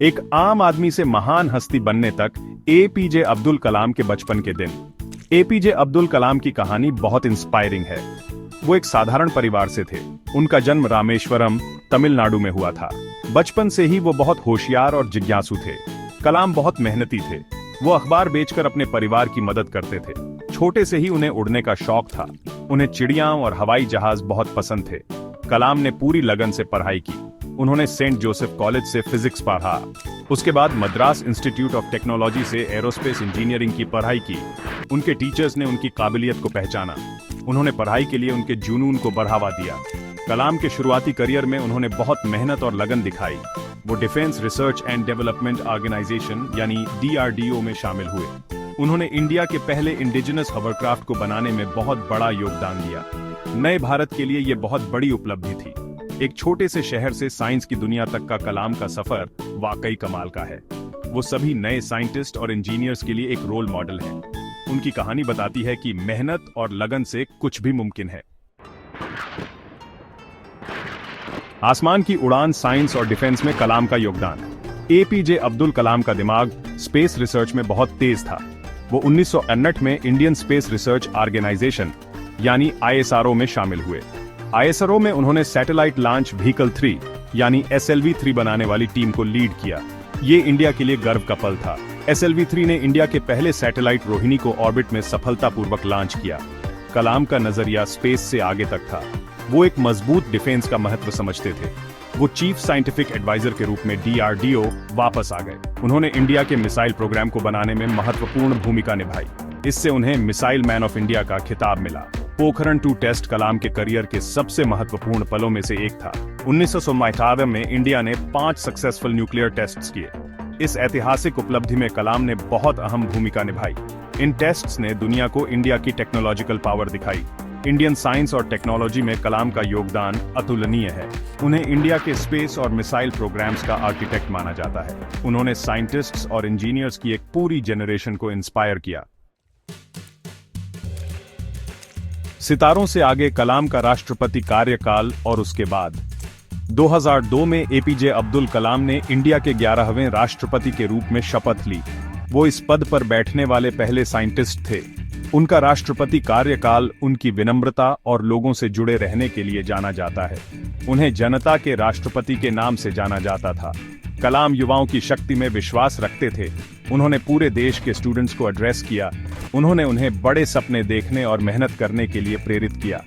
एक आम आदमी से महान हस्ती बनने तक एपीजे अब्दुल कलाम के बचपन के दिन। एपीजे अब्दुल कलाम की कहानी बहुत इंस्पायरिंग है। वो एक साधारण परिवार से थे। उनका जन्म रामेश्वरम, तमिलनाडु में हुआ था। बचपन से ही वो बहुत होशियार और जिज्ञासु थे। कलाम बहुत मेहनती थे। वो अखबार बेचकर अपने परिवार की मदद करते थे। छोटे से ही उन्हें उड़ने का शौक था। उन्हें चिड़िया और हवाई जहाज बहुत पसंद थे। कलाम ने पूरी लगन से पढ़ाई की। उन्होंने सेंट जोसेफ कॉलेज से फिजिक्स पढ़ा। उसके बाद मद्रास इंस्टीट्यूट ऑफ टेक्नोलॉजी से एरोस्पेस इंजीनियरिंग की पढ़ाई की। उनके टीचर्स ने उनकी काबिलियत को पहचाना। उन्होंने पढ़ाई के लिए उनके जुनून को बढ़ावा दिया। कलाम के शुरुआती करियर में उन्होंने बहुत मेहनत और लगन दिखाई। वो defence research and development organisation यानी DRDO में शामिल हुए। उन्होंने इंडिया के पहले इंडिजिनस हॉवरक्राफ्ट को बनाने में बहुत बड़ा योगदान दिया। नए भारत के लिए ये बहुत बड़ी उपलब्धि थी। एक छोटे से शहर से साइंस की दुनिया तक का कलाम का सफर वाकई कमाल का है। वो सभी नए साइंटिस्ट और इंजीनियर्स के लिए एक रोल मॉडल हैं। उनकी कहानी बताती है कि मेहनत और लगन से कुछ भी मुमकिन है। आसमान की उड़ान, साइंस और डिफेंस में कलाम का योगदान। एपीजे अब्दुल कलाम का दिमाग स्पेस रिसर्च में बहुत तेज था। वो 1959 में इंडियन स्पेस रिसर्च ऑर्गेनाइजेशन यानी ISRO में शामिल हुए। ISRO में उन्होंने सैटेलाइट लॉन्च व्हीकल 3 यानी SLV-3 बनाने वाली टीम को लीड किया। ये इंडिया के लिए गर्व का पल था। SLV-3 ने इंडिया के पहले सैटेलाइट रोहिणी को ऑर्बिट में सफलतापूर्वक लॉन्च किया। कलाम का नजरिया स्पेस से आगे तक था। वो एक मजबूत डिफेंस का महत्व समझते थे। वो चीफ साइंटिफिक एडवाइजर के रूप में DRDO वापस आ गए। उन्होंने इंडिया के मिसाइल प्रोग्राम को बनाने में महत्वपूर्ण भूमिका निभाई। इससे उन्हें मिसाइल मैन ऑफ इंडिया का खिताब मिला। पोखरण 2 टेस्ट कलाम के करियर के सबसे महत्वपूर्ण पलों में से एक था। 1992 में इंडिया ने 5 सक्सेसफुल न्यूक्लियर टेस्ट्स किए। इस ऐतिहासिक उपलब्धि में कलाम ने बहुत अहम भूमिका निभाई। इन टेस्ट्स ने दुनिया को इंडिया की टेक्नोलॉजिकल पावर दिखाई। इंडियन साइंस और टेक्नोलॉजी में कलाम का योगदान अतुलनीय है। उन्हें इंडिया के स्पेस और मिसाइल प्रोग्राम्स का आर्किटेक्ट माना जाता है। उन्होंने साइंटिस्ट्स और इंजीनियर्स की एक पूरी जनरेशन को इंस्पायर किया। सितारों से आगे कलाम का राष्ट्रपति कार्यकाल और उसके बाद 2002 में एपीजे अब्दुल कलाम ने इंडिया के 11वें राष्ट्रपति के रूप में शपथ ली। वो इस पद पर बैठने वाले पहले साइंटिस्ट थे। उनका राष्ट्रपति कार्यकाल उनकी विनम्रता और लोगों से जुड़े रहने के लिए जाना जाता है। उन्हें जनता के राष्ट्रपति के नाम से जाना जाता था। कलाम युवाओं की शक्ति में विश्वास रखते थे। उन्होंने पूरे देश के स्टूडेंट्स को एड्रेस किया। उन्होंने उन्हें बड़े सपने देखने और मेहनत करने के लिए प्रेरित किया।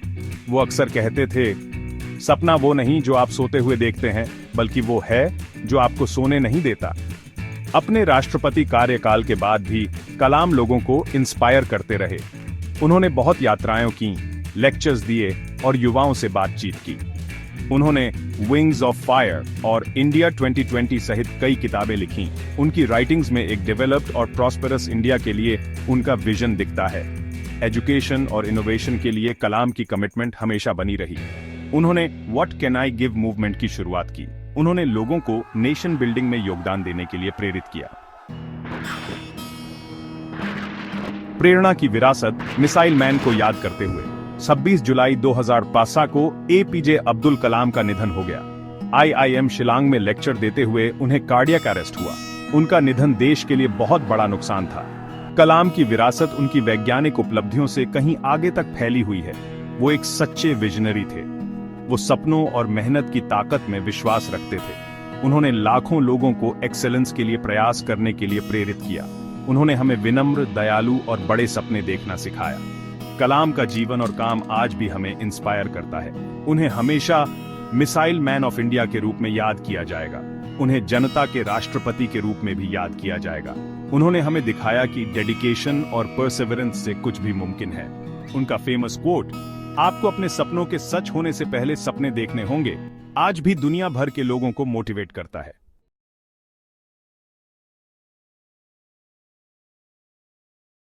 वो अक्सर कहते थे, सपना वो नहीं जो आप सोते हुए देखते हैं, बल्कि वो है जो आपको सोने नहीं देता। अपने राष्ट्रपति कार्यकाल के बाद भी कलाम लोगों को इंस्पायर करते रहे। उन्होंने बहुत यात्राएं की, लेक्चर्स दिए और युवाओं से बातचीत की। उन्होंने विंग्स ऑफ फायर और इंडिया 2020 सहित कई किताबें लिखीं। उनकी राइटिंग्स में एक डेवलप्ड और प्रॉस्पेरस इंडिया के लिए उनका विजन दिखता है। एजुकेशन और इनोवेशन के लिए कलाम की कमिटमेंट हमेशा बनी रही। उन्होंने what can I give movement की शुरुआत की। उन्होंने लोगों को नेशन बिल्डिंग में योगदान देने के लिए प्रेरित किया। प्रेरणा की विरासत मिसाइल मैन को याद करते हुए 26 जुलाई 2005 को एपीजे अब्दुल कलाम का निधन हो गया। IIM शिलांग में लेक्चर देते हुए उन्हें कार्डियक अरेस्ट हुआ। उनका निधन देश के लिए बहुत बड़ा नुकसान था। कलाम की विरासत उनकी वैज्ञानिक उपलब्धियों से कहीं आगे तक फैली हुई है। वो एक सच्चे विजनरी थे। वो सपनों और मेहनत की ताकत में विश्वास रखते थे। उन्होंने लाखों लोगों को एक्सेलेंस के लिए प्रयास करने के लिए प्रेरित किया। उन्होंने हमें विनम्र, दयालु और बड़े सपने देखना सिखाया। कलाम का जीवन और काम आज भी हमें इंस्पायर करता है। उन्हें हमेशा मिसाइल मैन ऑफ इंडिया के रूप में याद किया जाएगा। उन्हें जनता के राष्ट्रपति के रूप में भी याद किया जाएगा। उन्होंने हमें दिखाया कि डेडिकेशन और परसेवरेंस से कुछ भी मुमकिन है। उनका फेमस कोट, आपको अपने सपनों के सच होने से पहले सपने देखने होंगे, आज भी दुनिया भर के लोगों को मोटिवेट करता है।